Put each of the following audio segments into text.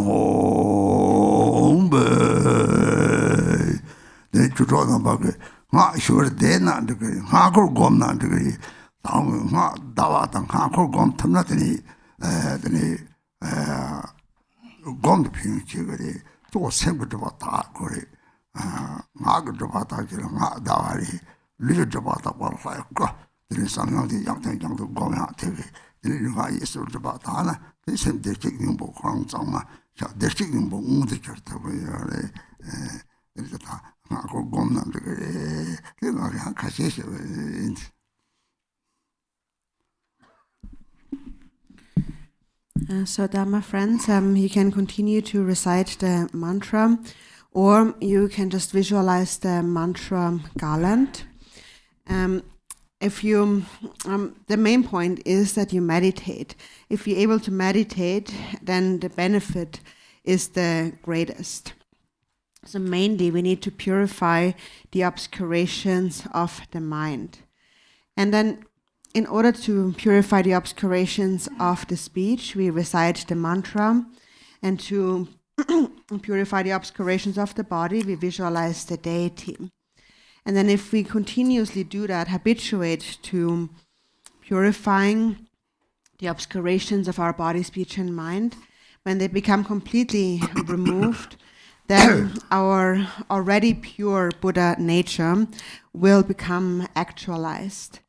home, then to draw them back. Not sure they not degree, Hakor gom not degree, down not Dawat and Hakor gom to nothing, gom the pin chiggery, to a simple about that, Corey, Margaret about that, Davari, little about that one like, there is some of the young thing to go out to it. You got used to about Hana, they sent their chicken book on some, their chicken book, the church away. So, Dharma friends, you can continue to recite the mantra, or you can just visualize the mantra garland. If you, the main point is that you meditate. If you're able to meditate, then the benefit is the greatest. So mainly we need to purify the obscurations of the mind. And then in order to purify the obscurations of the speech, we recite the mantra. And to purify the obscurations of the body, we visualize the deity. And then if we continuously do that, habituate to purifying the obscurations of our body, speech, and mind, when they become completely removed, then our already pure Buddha nature will become actualized.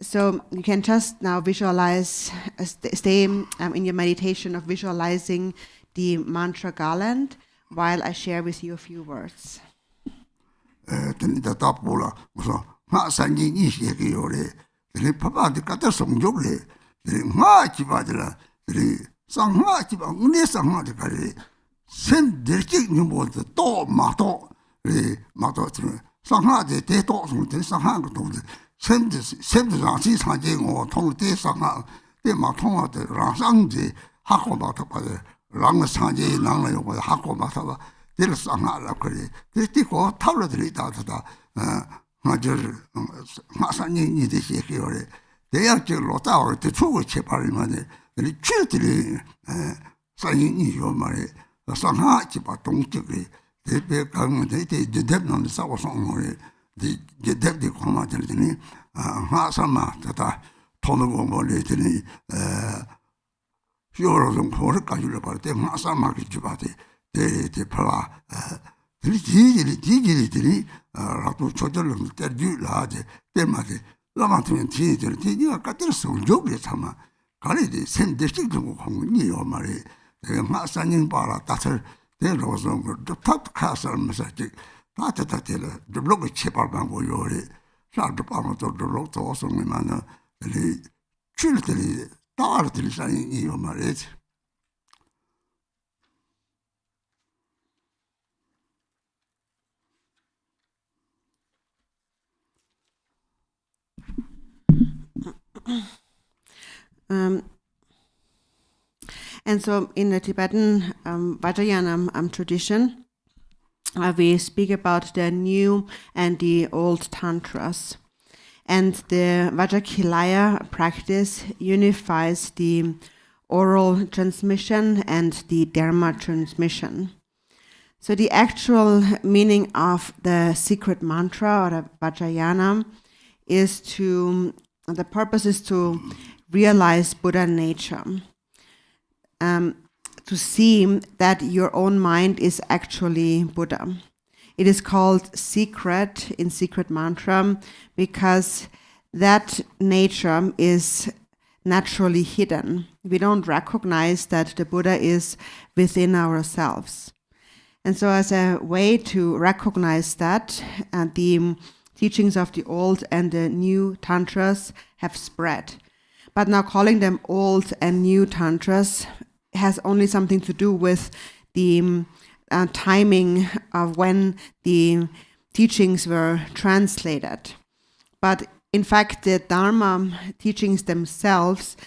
So you can just now visualize, stay in your meditation of visualizing the mantra garland while I share with you a few words. Send the chicken was the dog, Mato, Mato, Sangha, the dog, the Sangha, send the Ransi Sanjing or Tong de Sangha, the Matonga, the Ransang, the Hakomata, the Rang Sanji, Nang, or Hakomata, the Sangha, the Tico, Taladri, Major Masani, the Shekiri. They actually wrote out the true Cheparimani, the chilly Saying your money. Sangha chipa tong chikri, they become the depth on the South Song, the depth of Comatini, Hasama, Tata, Tomago, Latini, Fiorozum, Porca, about them, Masama Chipati, the Pala, Tigili, Ratu Chotel, Terdu Lade, Demati, Lama to you are cutting so joke sama. Kali send district of Hongi or Marie. The Masanin Bara, Tatter, there was over the top castle message. Tatatilla, the block chip of Bangori, Sharp Department of the Road also in manner, the chilly, darkly shining in your marriage. And so in the Tibetan Vajrayana tradition, we speak about the new and the old tantras. And the Vajrakilaya practice unifies the oral transmission and the dharma transmission. So the actual meaning of the secret mantra or the Vajrayana is the purpose is to realize Buddha nature. To see that your own mind is actually Buddha. It is called secret in secret mantra because that nature is naturally hidden. We don't recognize that the Buddha is within ourselves. And so as a way to recognize that, the teachings of the old and the new tantras have spread. But now calling them old and new tantras has only something to do with the timing of when the teachings were translated. But in fact, the Dharma teachings themselves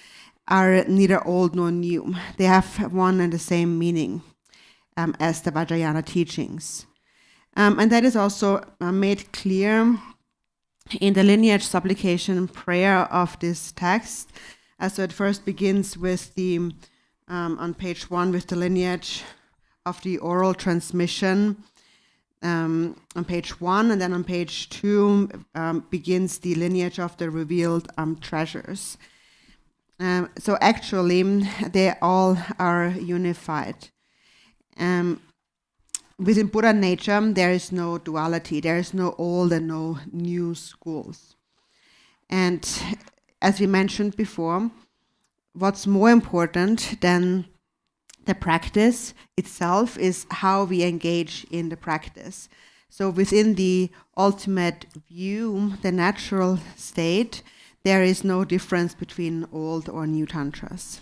are neither old nor new. They have one and the same meaning as the Vajrayana teachings. And that is also made clear in the lineage supplication prayer of this text. So it first begins with the on page 1 with the lineage of the oral transmission on page 1, and then on page 2 begins the lineage of the revealed treasures. So actually, they all are unified. Within Buddha nature, there is no duality. There is no old and no new schools. And as we mentioned before, what's more important than the practice itself is how we engage in the practice. So within the ultimate view, the natural state, there is no difference between old or new tantras.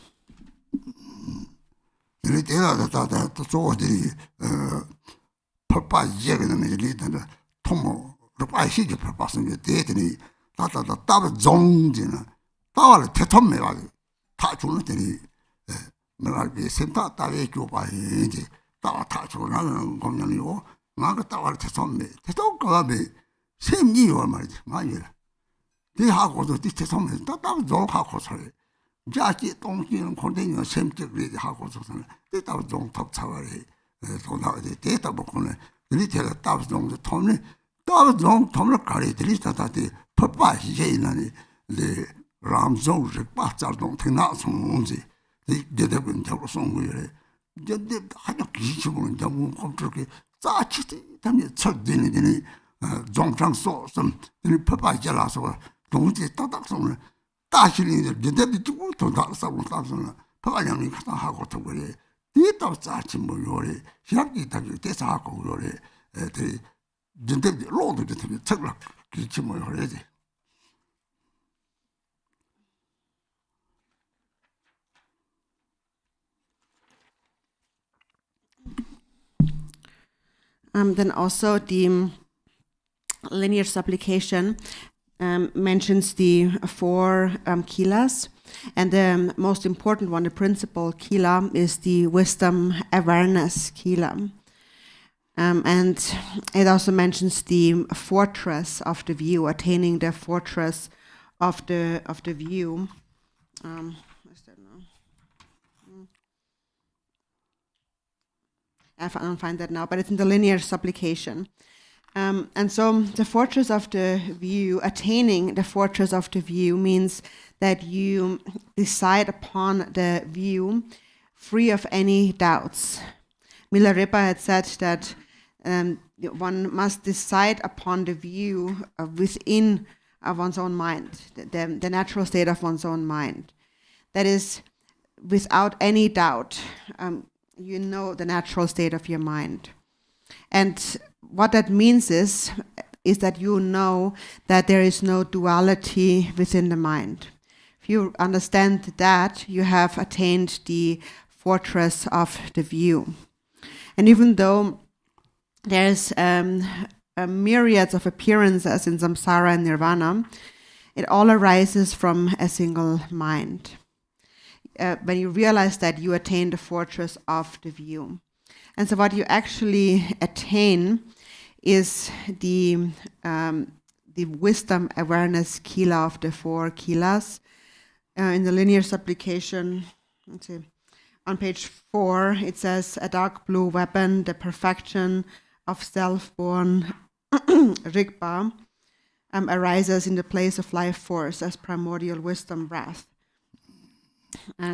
Then also the lineage supplication mentions the 4 kilas, and the most important one, the principal kila, is the wisdom awareness kila. And it also mentions the fortress of the view, attaining the fortress of the view. What's that now? I don't find that now, but it's in the lineage supplication. And so the fortress of the view, attaining the fortress of the view, means that you decide upon the view free of any doubts. Milarepa had said that one must decide upon the view within one's own mind, the natural state of one's own mind. That is, without any doubt, you know the natural state of your mind. And what that means is that you know that there is no duality within the mind. If you understand that, you have attained the fortress of the view. And even though there's myriads of appearances in samsara and nirvana, it all arises from a single mind. When you realize that, you attain the fortress of the view. And so what you actually attain is the wisdom awareness kila of the 4 kilas. In the linear supplication, let's see, on page 4, it says, a dark blue weapon, the perfection of self-born Rigpa, arises in the place of life force as primordial wisdom wrath.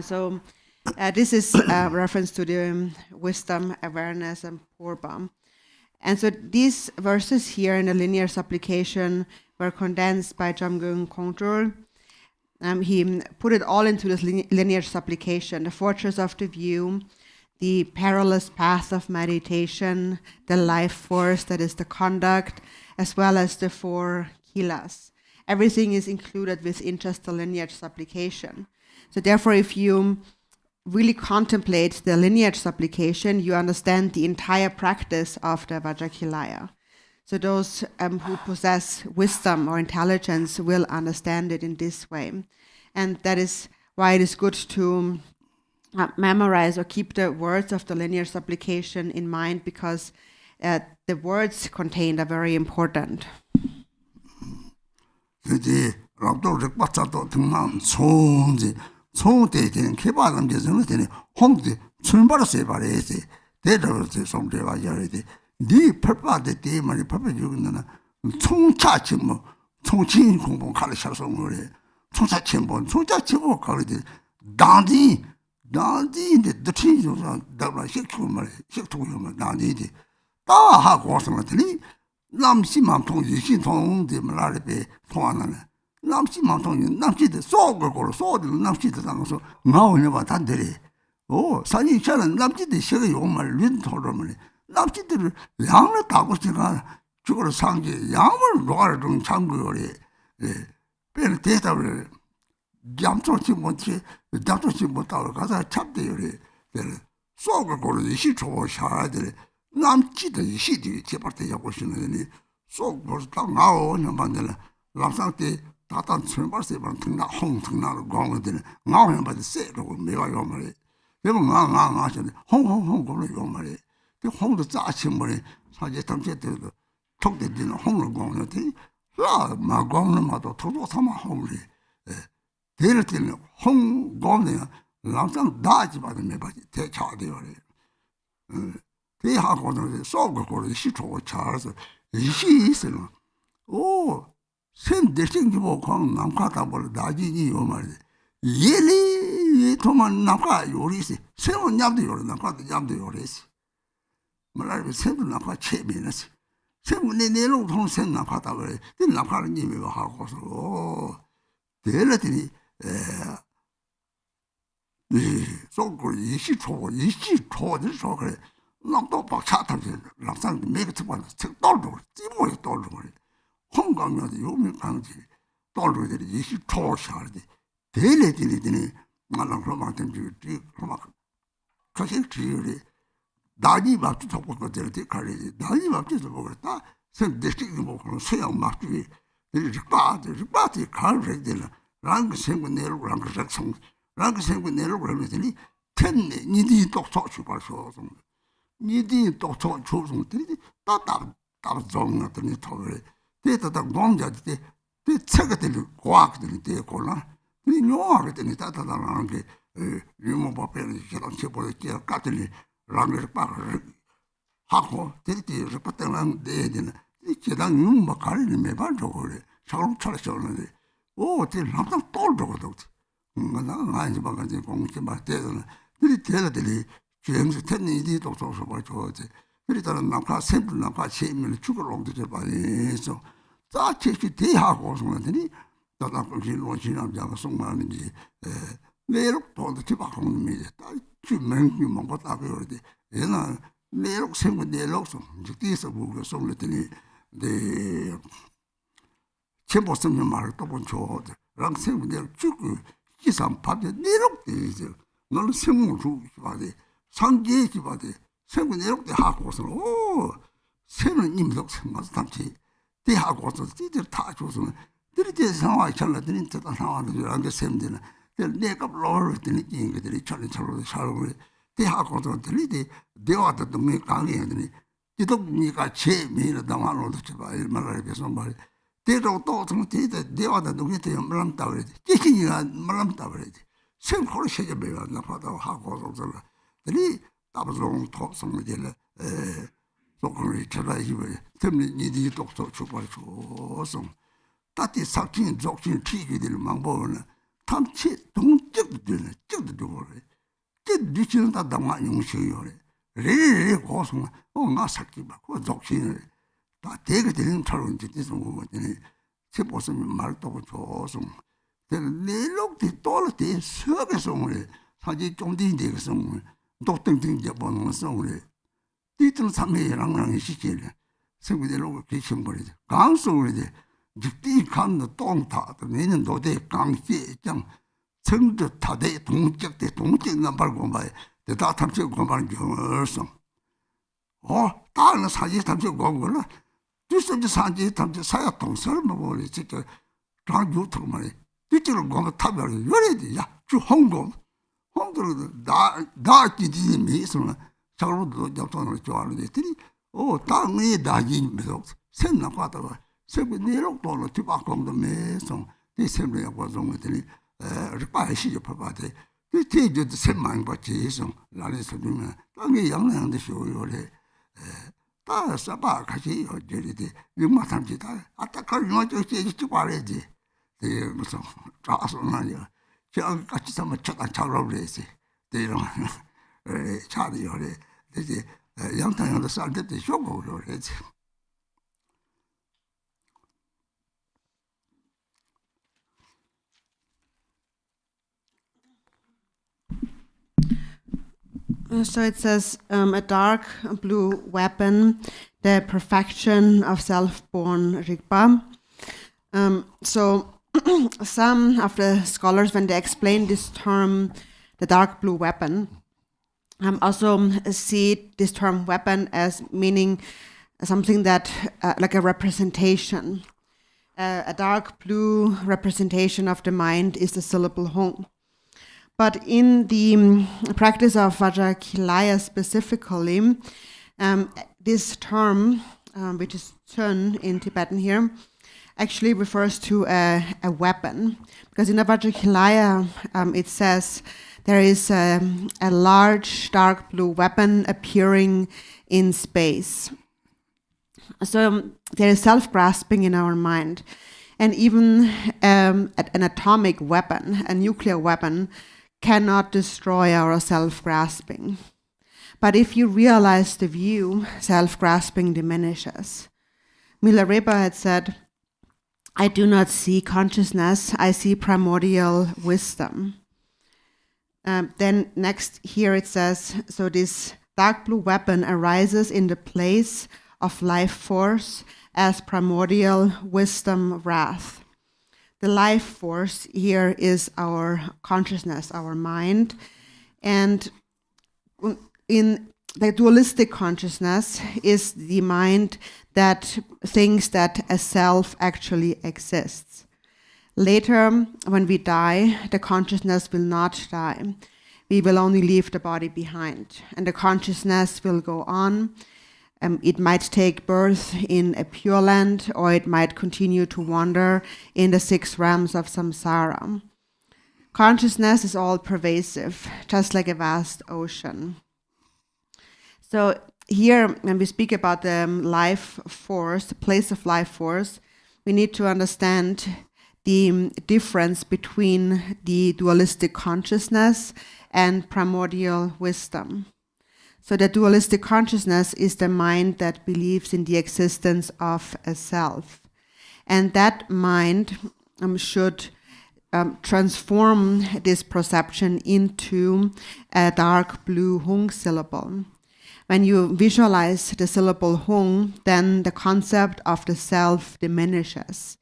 So this is a reference to the wisdom, awareness, and purba. And so these verses here in the linear supplication were condensed by Jamgung Kongtrul. He put it all into this linear supplication, the fortress of the view, the perilous path of meditation, the life force, that is the conduct, as well as the 4 kilas. Everything is included within just the lineage supplication. So therefore, if you really contemplate the lineage supplication, you understand the entire practice of the Vajrakilaya. So those who possess wisdom or intelligence will understand it in this way. And that is why it is good to memorize or keep the words of the lineage supplication in mind, because the words contained are very important. 대저서 송대와 열이데 네 퍼파데 대만이 퍼파 주는 총차치 뭐 총친 공부 가르쳐서 그래 총차치 뭐 총차치 뭐 가르치 단디인데 드치조서 다라 식투말 식투요만 단디디 다 하고 왔으면더니 남심만 통지 통데 말아베 통하는 남심만 통지 남지데 속을 소들 남지데 당서 나오냐 봐 단들이 오 산이 차는 남지데 시가 요말 린토로면 남지들을 양을 타고 제가 죽을 상지 양을 놓아를 좀 참고요리 예 배는 대답을 잠초치 못지 잠초치 못하고 가서 잡대요리 속을 고르 시초 샤들 남지도 시디 제발때 하고 싶는데 속 벌써 딱 나오냐 만들라 람상때 다단 천발세만 등나 홍등나로 광어들 나오냐 봐도 세고 내가 요 말이 내가 하시는데 홍홍홍 고는 요 말이 그 홍도 짜친 말이 사제 담제도 톡되는 홍을 광어들 라 광는 마도 도도 삼아 홍이 대를 때는 홍 광는 람상 다지 받은 매바지 대차되어 대하고는 속을 고르 시초고 차서 이시 있으면 오 샘대생기 보고 남가다 볼 나지니 요 말이 예리 도만 남가 요리시 세원 냠도 요리 남가도 냠도 요리시 말하면 샘도 남가 체면이지 샘은 내로 통 샘 남가다 그래 그 남가는 님이 하고서 대라더니 속을 이시초를 줘 그래 남도 박차타지 남상 매그 특반 책 떨고 찌모에 떨고 홍강면도 요미 강지 떨고들이 이시 초샤르디 대레들이더니 말랑 그만큼 주지 그만 사실 지율이 나니 맞지 잡고 거들이 가리지 나니 맞지도 모르겠다 선대식이 먹고 수영 맞지 빠지 가르들 랑 생군 내로 랑 작성 랑 생군 내로 그러더니 텐네 니디 똑똑 주발서 니디 똑똑 조종들이 따따따종나더니 토를 대다다 공자한테 대 책을 과학들이 대고나 이 묘하게 따따다라는 게 유모법에는 저런 제보를 까들리 랑을 빠를 하고 대리 repatter랑 대에는 이 계단 유모 가리는 매발 저거래 사람 차려서는데 오 대 남상 떨더거든 나 아니 바가지 공기 맞대는 이 대들이 주행수 텐니디 독소서 봐줘지 그러다는 남가 샘플 남가 체면 죽을 롱도 저 봐서 자체시 대하고 소문더니 다다끔지 로지남자가 송만인지 내로 돈도 집하고는 미제 딱 주명이 뭔가 딱 그러지 얘는 내로 생고 내로서 이제 뒤에서 보고 송랬더니 네 첨보 쓰면 말을 또본 줘들 랑 생고 내로 죽고 기산 밥에 내로 되지 너는 생물 주기 봐대 상계 기바대 생고 내로 때 하고서 오 새는 임덕 생마서 담치 대하고서 뒤들 다 줘서 들이대 상황이 잘라더니 저 상황도 안 됐으면 내가 로르더니 인기들이 철로 살고 대하고서 들이대 대화도 동네 강의하더니 지도니까 제미를 당하노도 제발 말을 해서 말 대로 또 정대 대화도 동네 때 말람다 그래지 지신이가 말람다 그래지 생코를 세게 배워 나파도 하고서 들이 답을 톱성을 될 속을 찾아야지 때문에 니들이 똑똑 주발 줘서 따뜻히 삭힌 족신 튀기들 망보는 탐치 동적도 되네 적도 되고 그 뒤치는 다 당한 용식이요래 레레 고송 나 삭기 받고 족신을 다 대게 되는 처럼 이제 보더니 제 보시면 말도 줘서 내lokti 또르티 서에서 오늘 사지 좀 뒤에 서 독등등 이제 보는 소리 뒤틀 삼매랑랑 시키래 생구대로 계신버리지 강소리지 직디 간의 똥타 내는 도대 강시장 청주 타대 동적대 동적난 발고 말 대다 탐색 공부하는 경우서 다른 사지 탐색 공부는 뒤섬지 산지 탐색 사야 동서를 먹으리 진짜 강유통 말이 뒤쪽으로 공부 타면 요래지 야주 홍도는 나 기디님이 있으면 자로도 잡ton을 좋아하는데 들이 땅에 나기면서 생나가다가 세부 내lok도로 뒤바공도 매서 대sem을 하고 정들이 리파이시 접하대 The teacher the same man, but he is on Lalis. Tangi young and the show you. Sabah Kashi or Jelly, you must have it. At the current want to say to Parade. The Mania. John got some chara race. They don't Charlie or the young time on the side that they show already. So it says a dark blue weapon, the perfection of self-born Rigpa. So some of the scholars, when they explain this term, the dark blue weapon, also see this term weapon as meaning something that, like a representation. A dark blue representation of the mind is the syllable Hong. But in the practice of Vajrakilaya specifically, this term, which is chun in Tibetan here, actually refers to a weapon. Because in the Vajrakilaya, it says there is a large dark blue weapon appearing in space. So there is self-grasping in our mind. And even an atomic weapon, a nuclear weapon, cannot destroy our self-grasping. But if you realize the view, self-grasping diminishes. Milarepa had said, I do not see consciousness, I see primordial wisdom. Then next here it says, so this dark blue weapon arises in the place of life force as primordial wisdom wrath. The life force here is our consciousness, our mind. And in the dualistic consciousness is the mind that thinks that a self actually exists. Later, when we die, the consciousness will not die. We will only leave the body behind. And the consciousness will go on. It might take birth in a pure land, or it might continue to wander in the 6 realms of samsara. Consciousness is all pervasive, just like a vast ocean. So here, when we speak about the life force, the place of life force, we need to understand the difference between the dualistic consciousness and primordial wisdom. So the dualistic consciousness is the mind that believes in the existence of a self. And that mind should transform this perception into a dark blue Hung syllable. When you visualize the syllable Hung, then the concept of the self diminishes.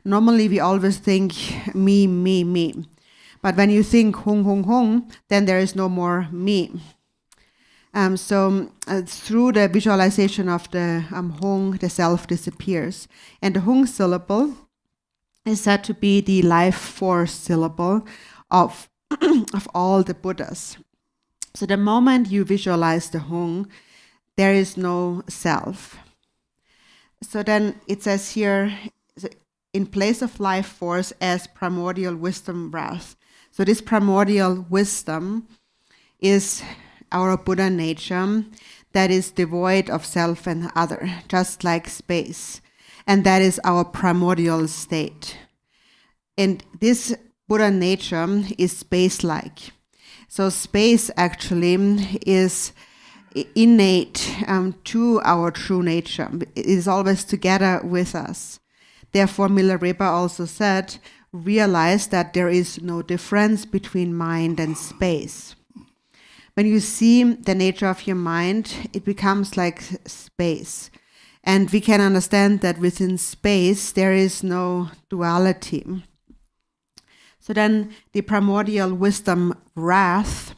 Normally we always think me, me, me. But when you think Hung, Hung, Hung, then there is no more me. So through the visualization of the Hung, the self disappears. And the Hung syllable is said to be the life force syllable of all the Buddhas. So the moment you visualize the Hung, there is no self. So then it says here, in place of life force as primordial wisdom wrath. So this primordial wisdom is our Buddha nature that is devoid of self and other, just like space. And that is our primordial state. And this Buddha nature is space-like. So space actually is innate to our true nature. It is always together with us. Therefore, Milarepa also said, realize that there is no difference between mind and space. When you see the nature of your mind, it becomes like space. And we can understand that within space, there is no duality. So then the primordial wisdom wrath,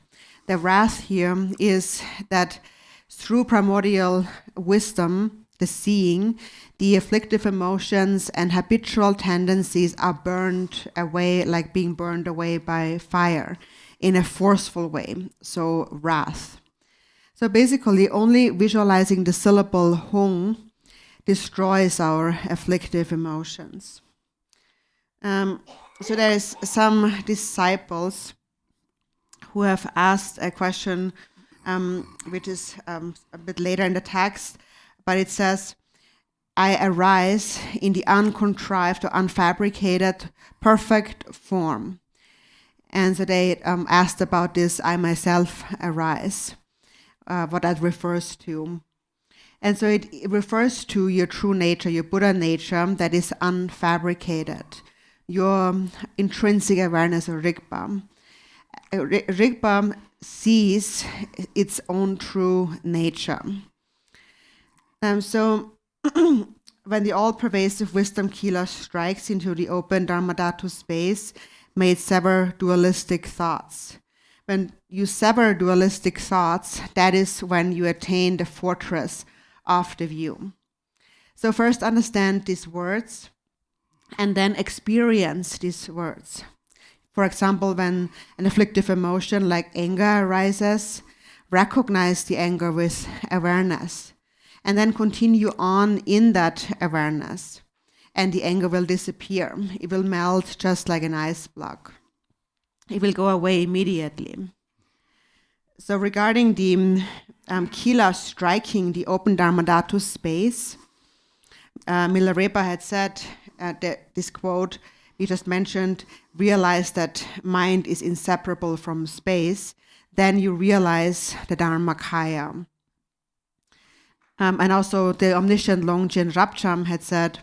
the wrath here is that through primordial wisdom, the seeing, the afflictive emotions and habitual tendencies are burned away, like being burned away by fire, in a forceful way, so wrath. So basically, only visualizing the syllable Hung destroys our afflictive emotions. So there is some disciples who have asked a question, which is a bit later in the text, but it says, I arise in the uncontrived or unfabricated perfect form. And so they asked about this, I myself arise, what that refers to. And so it refers to your true nature, your Buddha nature that is unfabricated, your intrinsic awareness or Rigpa. Rigpa sees its own true nature. So when the all-pervasive wisdom kila strikes into the open Dharmadhatu space, may it sever dualistic thoughts. When you sever dualistic thoughts, that is when you attain the fortress of the view. So first understand these words and then experience these words. For example, when an afflictive emotion like anger arises, recognize the anger with awareness and then continue on in that awareness, and the anger will disappear. It will melt just like an ice block. It will go away immediately. So regarding the kila striking the open Dharmadhatu space, Milarepa had said this quote we just mentioned, realize that mind is inseparable from space, then you realize the Dharmakaya. And also the omniscient Longjin Rabcham had said,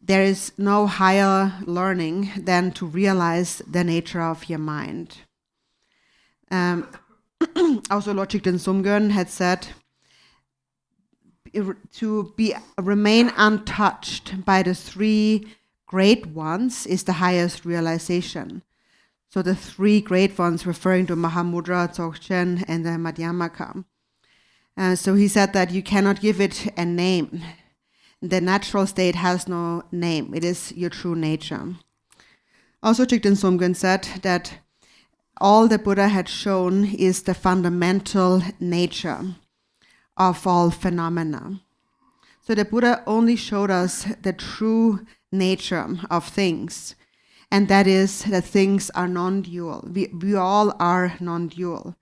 there is no higher learning than to realize the nature of your mind. Also Lord Thubten Sumgön had said, to remain untouched by the three great ones is the highest realization. So the three great ones referring to Mahamudra, Dzogchen, and the Madhyamaka. So he said that you cannot give it a name. The natural state has no name. It is your true nature. Also Thubten Sumgön said that all the Buddha had shown is the fundamental nature of all phenomena. So the Buddha only showed us the true nature of things, and that is that things are non-dual. We all are non-dual.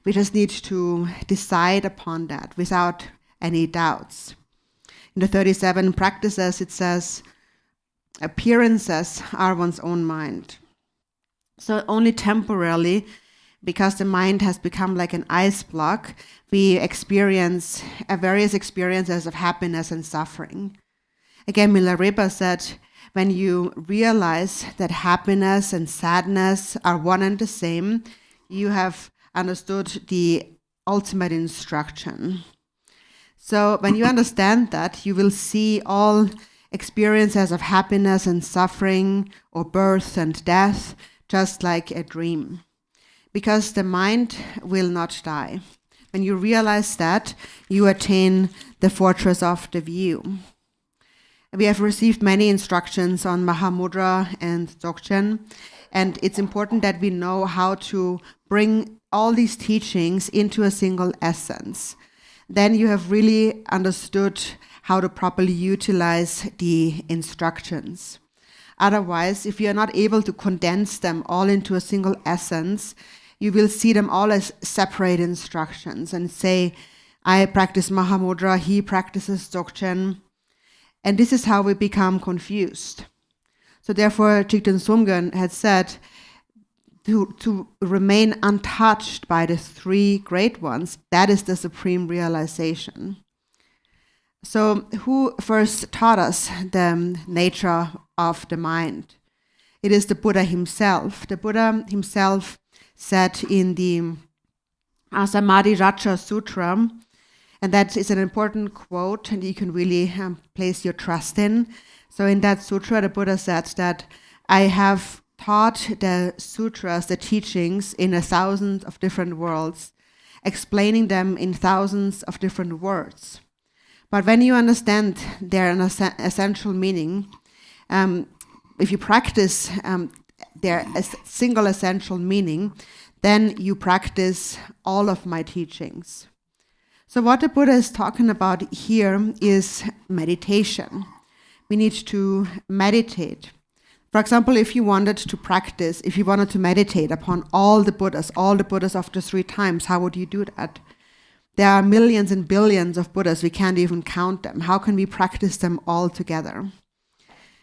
We just need to decide upon that without any doubts. In the 37 practices, it says, appearances are one's own mind. So only temporarily, because the mind has become like an ice block, we experience various experiences of happiness and suffering. Again, Milarepa said, when you realize that happiness and sadness are one and the same, you have understood the ultimate instruction. So when you understand that, you will see all experiences of happiness and suffering or birth and death just like a dream, because the mind will not die. When you realize that, you attain the fortress of the view. We have received many instructions on Mahamudra and Dzogchen, and it's important that we know how to bring all these teachings into a single essence. Then you have really understood how to properly utilize the instructions. Otherwise, if you are not able to condense them all into a single essence, you will see them all as separate instructions and say, I practice Mahamudra, he practices Dzogchen. And this is how we become confused. So therefore, Thubten Sumgön had said, to remain untouched by the three great ones, that is the supreme realization. So who first taught us the nature of the mind? It is the Buddha himself. The Buddha himself said in the Samadhi Raja Sutra, and that is an important quote, and you can really place your trust in. So in that sutra, the Buddha said that I have taught the sutras, the teachings, in 1,000 of different worlds, explaining them in thousands of different words. But when you understand their essential meaning, if you practice their single essential meaning, then you practice all of my teachings. So what the Buddha is talking about here is meditation. We need to meditate. For example, if you wanted to meditate upon all the Buddhas of the 3 times, how would you do that? There are millions and billions of Buddhas, we can't even count them. How can we practice them all together?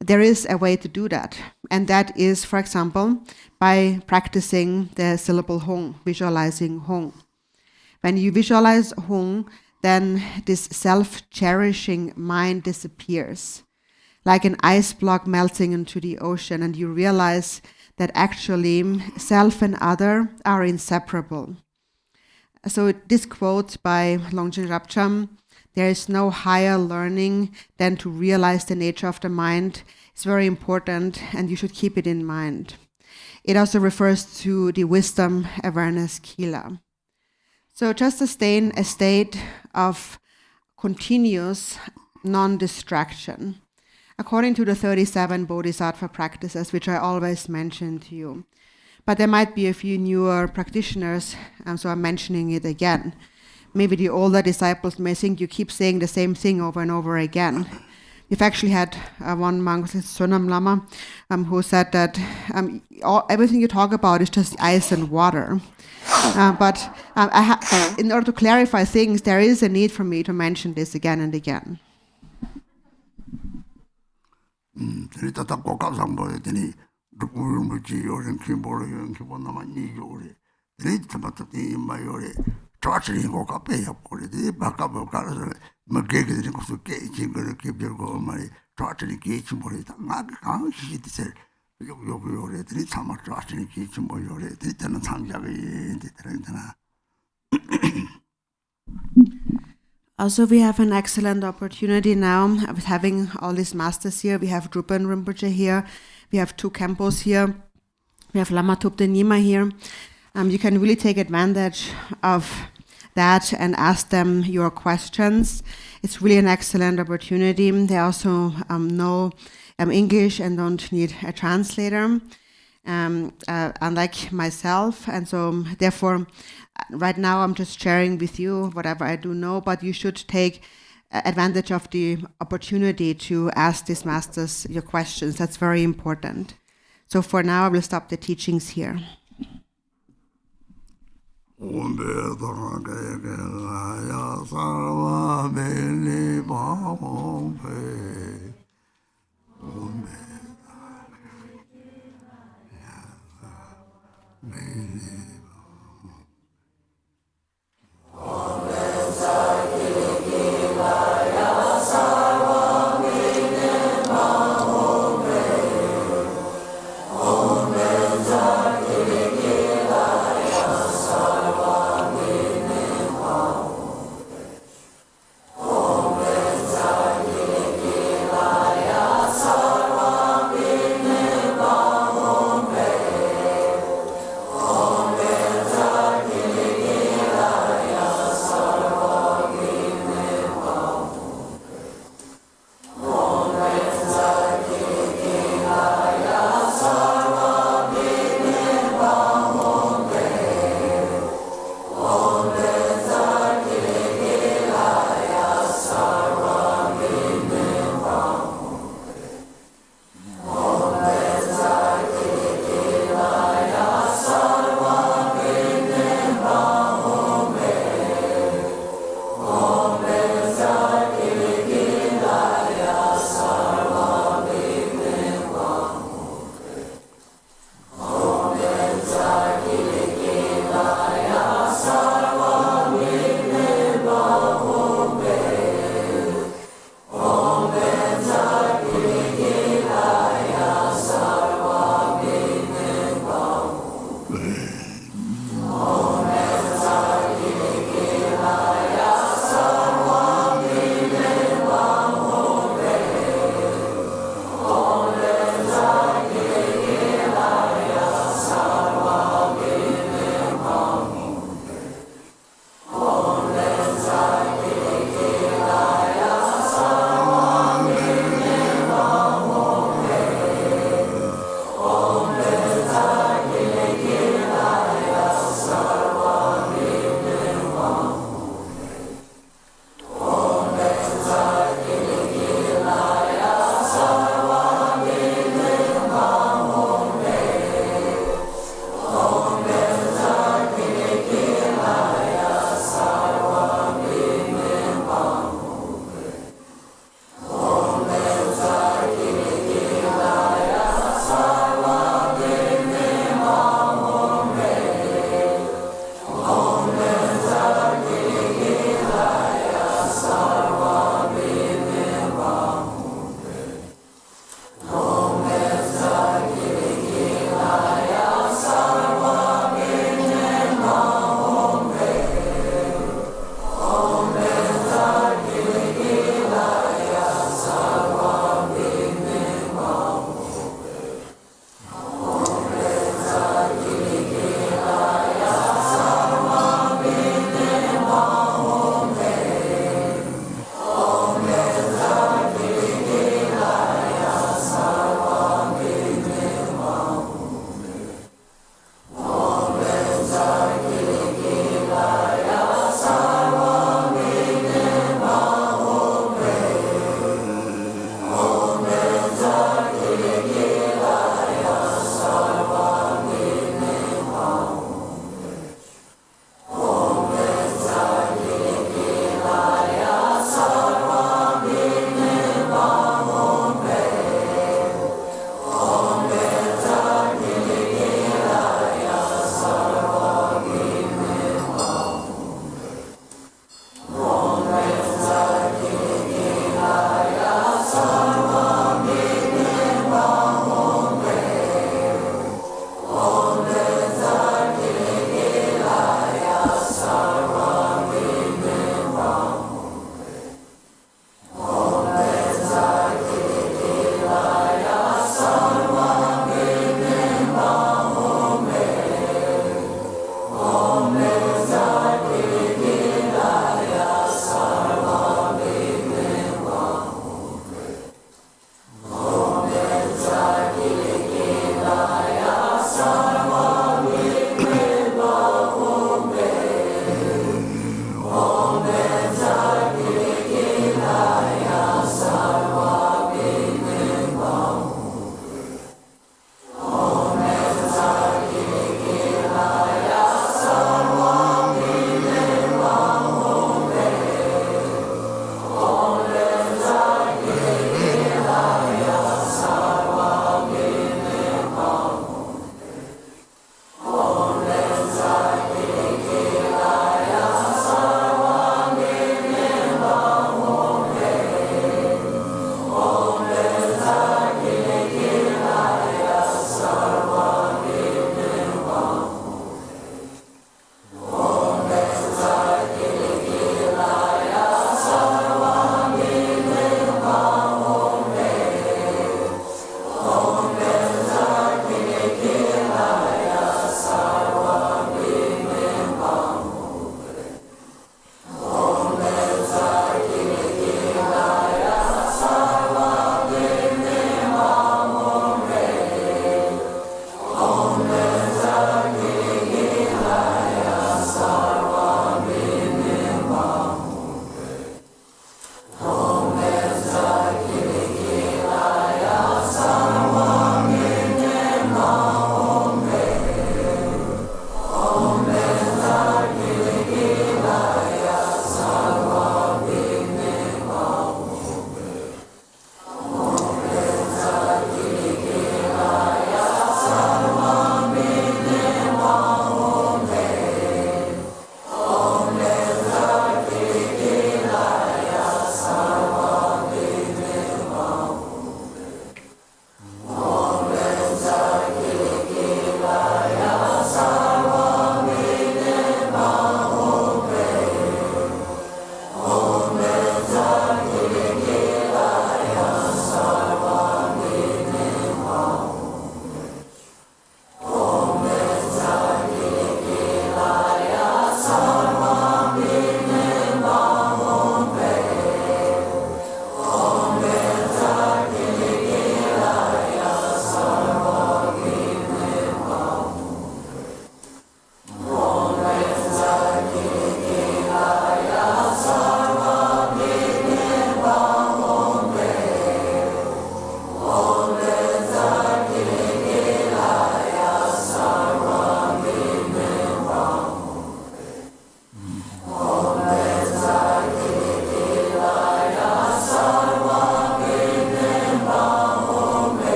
There is a way to do that, and that is, for example, by practicing the syllable Hong, visualizing Hong. When you visualize Hong, then this self-cherishing mind disappears, like an ice block melting into the ocean, and you realize that actually self and other are inseparable. So this quote by Longchen Rabcham, there is no higher learning than to realize the nature of the mind, is very important, and you should keep it in mind. It also refers to the wisdom awareness kila. So just to stay in a state of continuous non-distraction, according to the 37 Bodhisattva practices, which I always mention to you. But there might be a few newer practitioners, so I'm mentioning it again. Maybe the older disciples may think you keep saying the same thing over and over again. We've actually had one monk, Sonam Lama, who said that everything you talk about is just ice and water. But in order to clarify things, there is a need for me to mention this again and again. Drupon Rinpoche yore, Khenpo yore, Khenpo nama ni yore. Tamatati ma yore, Tsering go ka pe ya pore. Baka baka magege de ko ke chingere ke bergo mari. Tsering ke chimbore ta nga ka shi de se. Yo yore, tama Tsering ke chimbo yore. Tana samja ge tana. Also, we have an excellent opportunity now with having all these masters here. We have Drupon Rinpoche here. We have 2 Khenpos here. We have Lama Thubten Nima here. You can really take advantage of that and ask them your questions. It's really an excellent opportunity. They also know English and don't need a translator, unlike myself. And so, therefore, right now I'm just sharing with you whatever I do know, but you should take advantage of the opportunity to ask these masters your questions. That's very important. So for now, I will stop the teachings here.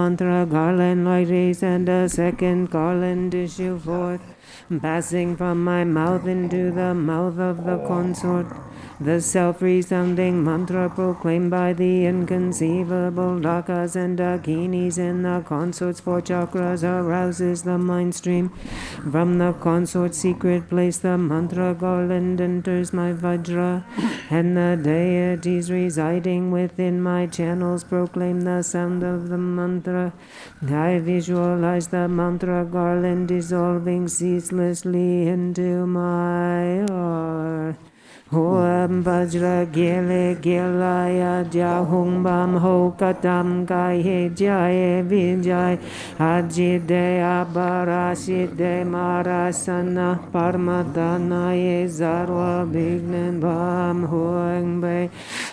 mantra garland like rays, and a second garland issue forth, passing from my mouth into the mouth of the consort. The self-resounding mantra proclaimed by the inconceivable dakas and dakinis in the consort's 4 chakras arouses the mind stream. From the consort's secret place the mantra garland enters my vajra, and the deities residing within my channels proclaim the sound of the mantra. I visualize the mantra garland dissolving ceaselessly into my heart. Om Vajrakilaya Jahum Bam Ho Katam Gaye Jaye Vijay Ajide Abarashide Marasana Parmadanaye Zarwa Bignan Bam Hoang Bay.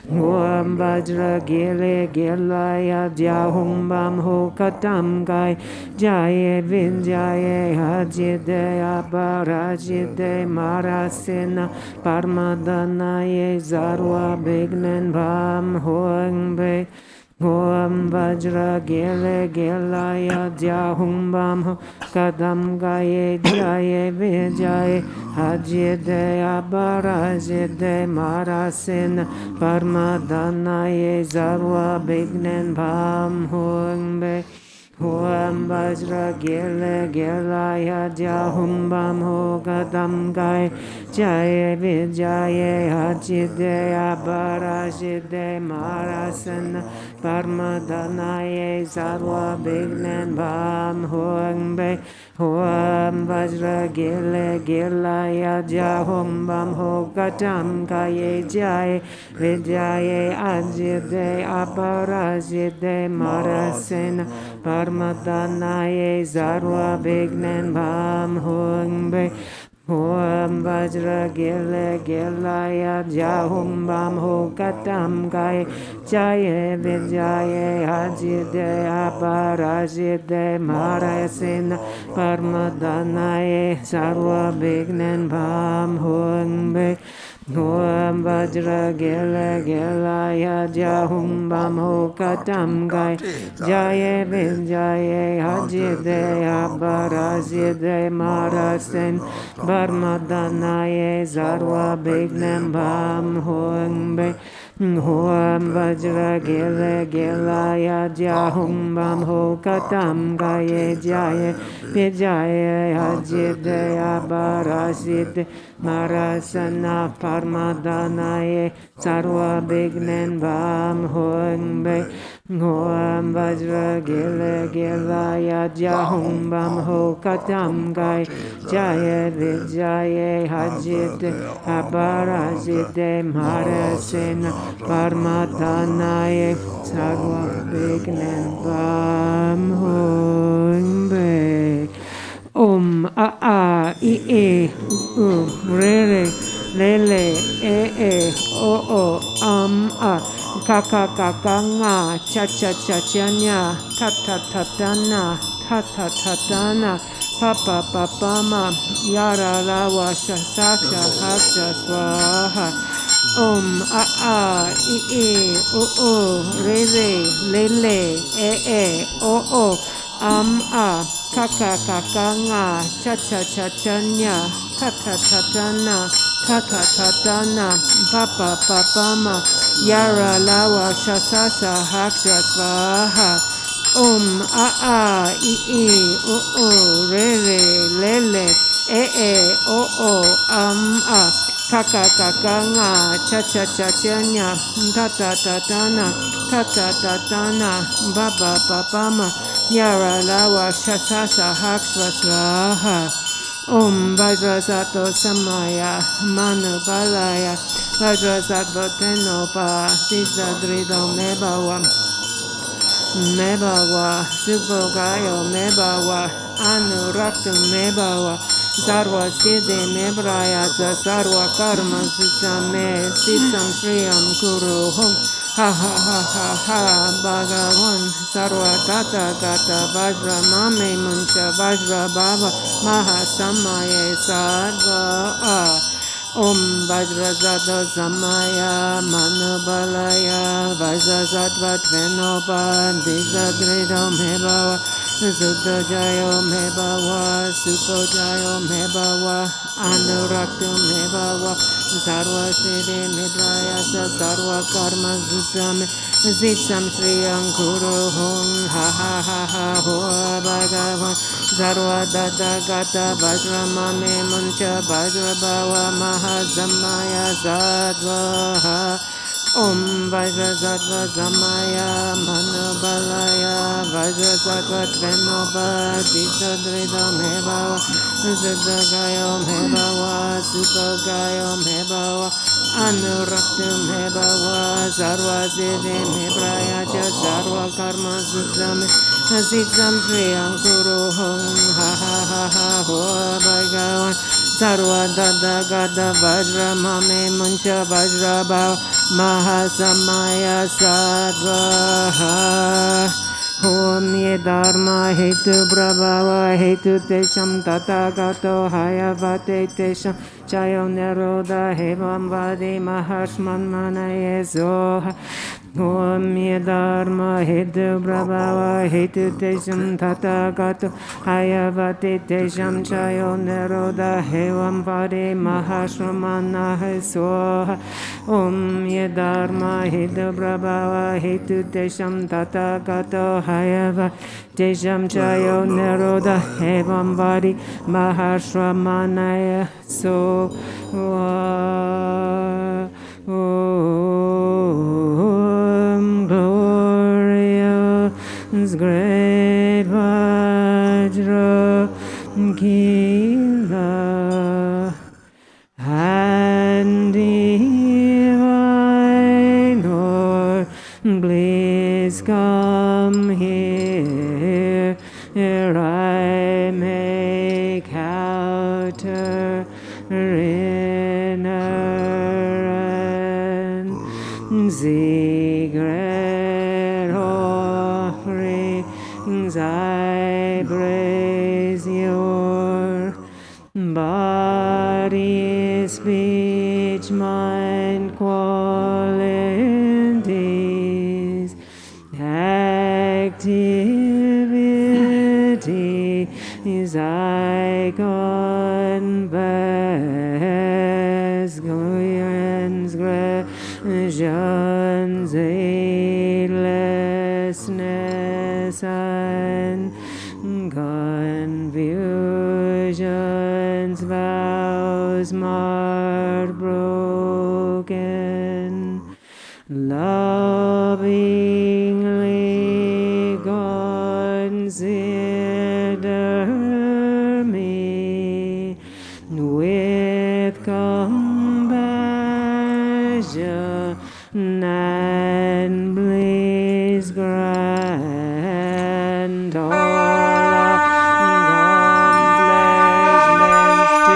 Om Vajrakilaya Jahum Bam Ho Katam Gaye Jaye Vijay Ajide Abarashide Marasana Parmadanaye Danaye Zarwa Bignan Bam Hoang Be. Om Vajrakilaya Jahum Bam Ho Kadam Gaye Jaye Vijaye Ajide Abarajide Marasin Parmadanaye Zarwa Bignan Bam Hoang Be. Om Vajrakilaya Jahum Bam Ho Kadam Gaye Jaye Vijaye Ajide Abarajide Marasana Parmadanaye Zarwa Bignan Bam Hoang Be. Om Vajrakilaya Jahum Bam Ho Kadam Gaye Jaye Vijaye Ajide Abarajide Marasana Parmadanaye Zarwa Bignan Bam Hoang Be. Om Vajrakilaya Jahum Bam Ho Kadam Gaye Jaye Vijaye Ajide Abarajide Marasena Parmadanaye Zarwa Bignan Bam Hoang Be. Om Vajrakilaya Jahum Bam Ho Kadam Gaye Jaye Vijaye Ajide Abarajide Marasen Parmadanaye Zarwa Bignan Bam Hoang Be. Om Vajrakilaya Jahum Bam Ho Kadam Gaye Jaye Vijaye Ajide Abarajide Marasana Parmadanaye Zarwa Bignan Bam Hoang Be. Om Vajrakilaya Jahum Bam Ho Kadam Gaye Jaye Vijaye Ajide Abarajide Marasena Parmadanaye Zarwa Bignan Bam Hoang Be. Om a a I e u re re le le e o o a ka ka ka ka nga cha cha cha cha nya ta ta ta ta na ta ta ta ta na pa pa pa pa ma yara la wa sha sa sha ha sha swaha. Om a a I e o re re le le e o a kaka kaka nga cha cha cha cha nya ta ta ta ta na ta ta ta ta na pa pa pa pa ma yara lawa sha sa sa ha sha swaha. Om a I e o re re le le e o a kaka kaka nga cha cha cha cha nya ta ta ta ta na ta ta ta ta na ba ba pa pa ma yara lawa sha sa sa ha swaha. Om Vajrasattva Samaya Manubalaya Vajrasattva Tenopa Sisadrido Mebawa Subhogayo Mebawa Anurakta Mebawa Sarva Siddhi Mebraya Sarva Karma Susame Sitsam Sriyam Kuru Hum Ha ha ha ha ha Bhagavan Sarva Tata Gata Vajra Mame Muncha Vajra Baba Mahasamaye Sadva Om Vajrasattva Samaya Manobalaya Vajrasattva Tvenopa Disadrido Mebhawa Suddhajayo Mebhawa Supojayo Mebhawa Anurakto Mebhawa Sarva Siddhi Nidrayasa Sarva Karma Susame Zitsam Shriyam Kuru Hum Ha Ha Ha Ha Hoa Bhagavan Sarva Dada Gata Vajramame Muncha Vajrabhava Mahasamaya Sattvaha Om Vajrasattva Samaya Manobalaya Vajrasattva Tvenopa Disadrida Mebhawa Siddhagayo Mebhawa Supagayo Mebhawa Anurakta Mebhawa Sarva Siddhi Mebrayacha Sarva Karma Sutsame Siddham Shriyam Kuru Hum Ha Ha Ha Ha Hoa Bhagavan Sarva Dada Gada Vajra Mame Muncha Vajra Bhava Mahasamaya Sattvaha Om Ye Dharma Hetu Prabhava Hetu Tesham Tathagato Hayavate Tesham Chayo Neroda Hevam Vadi Mahashman Manaye Soha Om Ye Dharma Hetu Prabhava Hetu Tesham Tathagato Hayavate Tesham Chayo Neroda Hevam Vadi Mahashman Manaye Soha Om Ye Dharma Hetu Prabhava Hetu Tesham Tathagato Hayava Tesham Chayo Neroda Hevam Vadi Mahashramanaya So Om Glorious Great Vajra Kila and divine or please come here, here I may counter and secret offerings I praise your body, speech, mind, qualities, activity is I confess, transgressions, heedlessness, and confusions, vows marred, broken, lovingly consider me with compassion and please grant all accomplishments to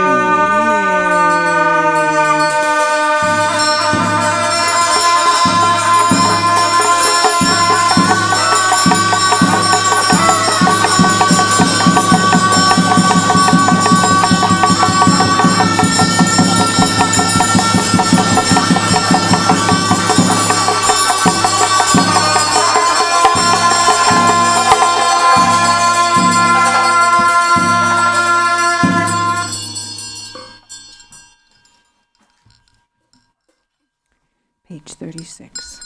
Page 36.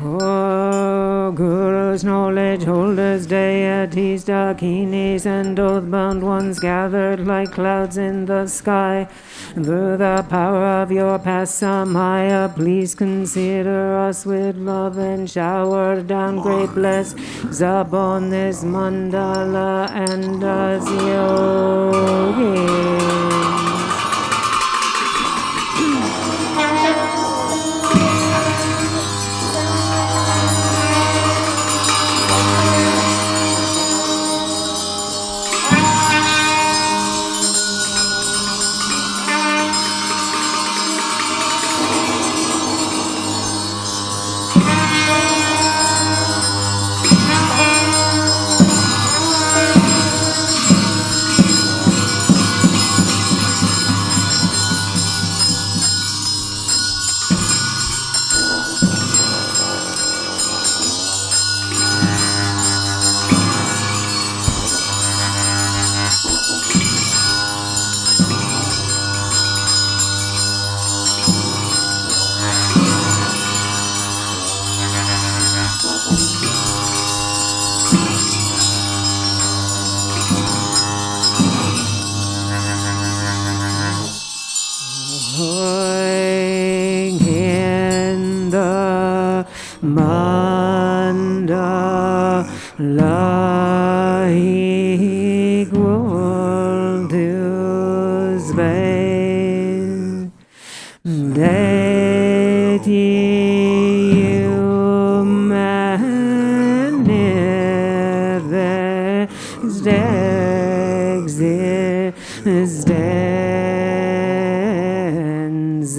Oh, Guru's knowledge holders, deities, dakinis, and oath-bound ones gathered like clouds in the sky. Through the power of your pasamaya, please consider us with love and shower down great blessings upon this mandala and us yogis. Hoing in the Manda La equal to space. That you man never stands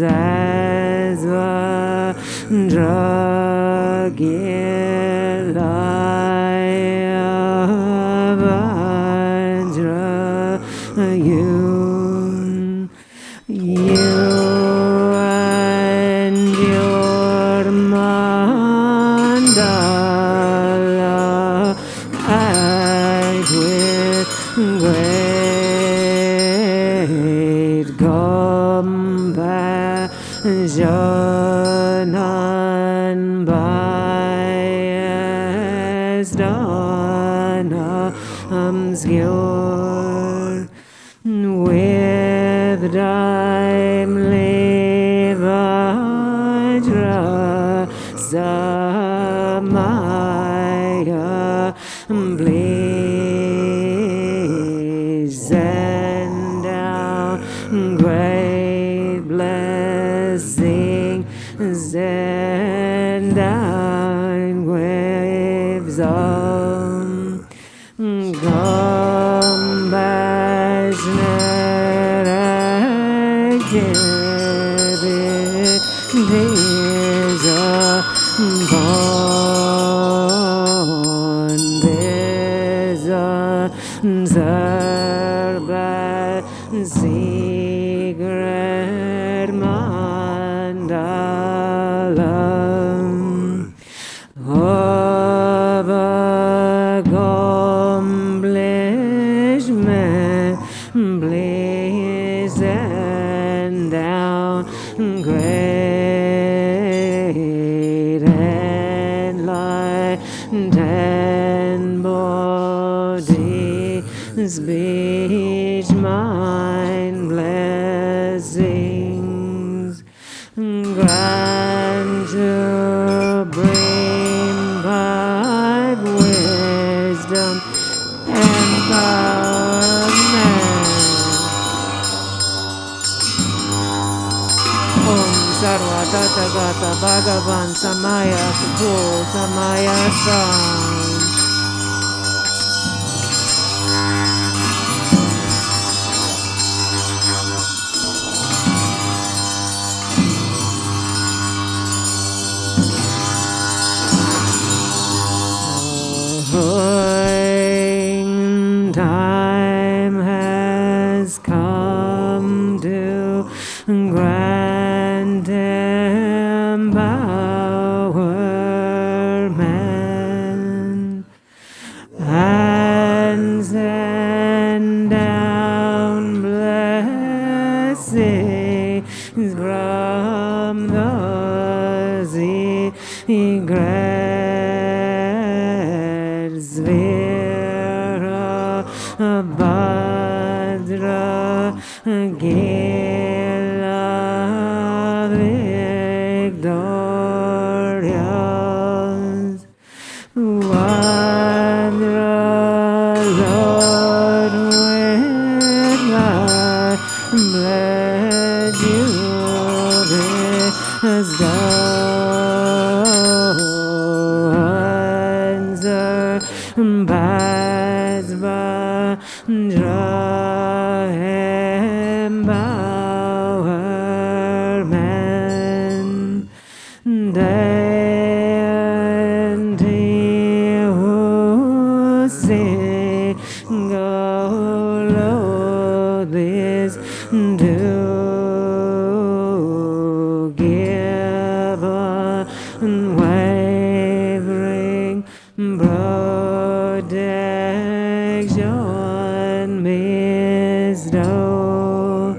as Vajrakilaya you and your mandala act with great compassion unbiased, unobscured, with timely Vajra Samaya, please send down great blessing, send down waves of compassionate activities upon this serpent secret mandala of accomplishment, please send down great enlightened body, speech, mind, blessings, grant supreme pipe wisdom, empowerment. Om Sarva Tathagata Bhagavan Samaya Prabhu Samaya Sam. Time has come to grant empowerment and send down blessings from the secret sphere of Vajrakilaya victorious. Vajra Lord with thy bled you has done answer pass Vajra empowerment. Deity who sing all this to give unwavering protection, bestow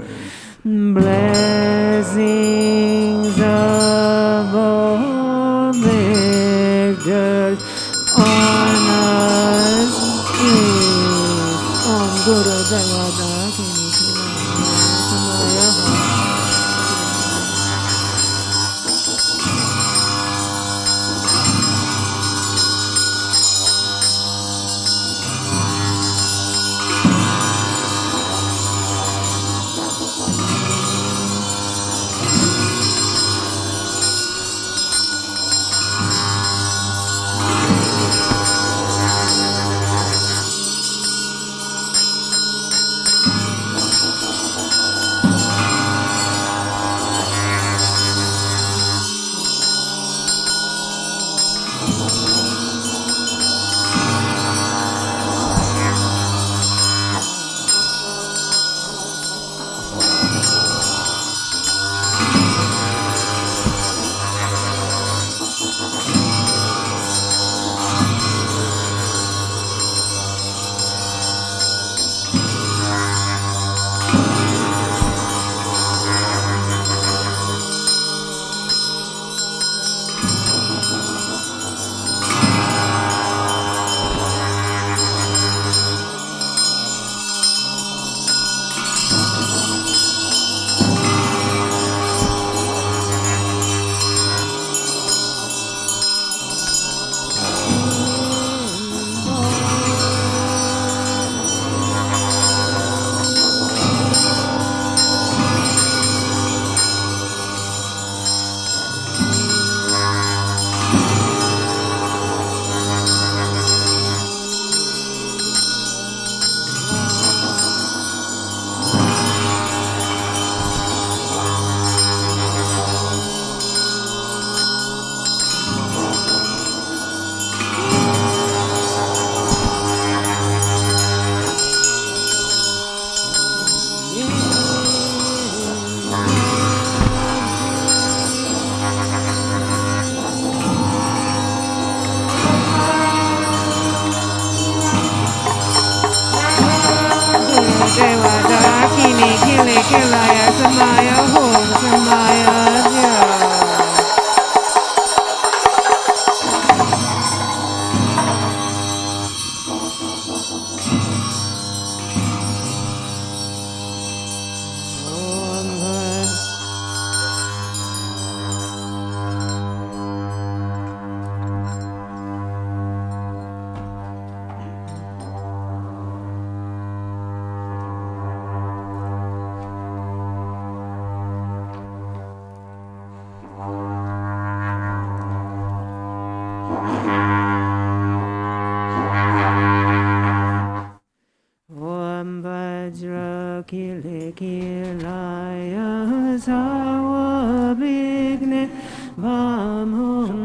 Varakilaya Samaya Hom Samaya Jya. Vajrakilaya sawa bigne vam hum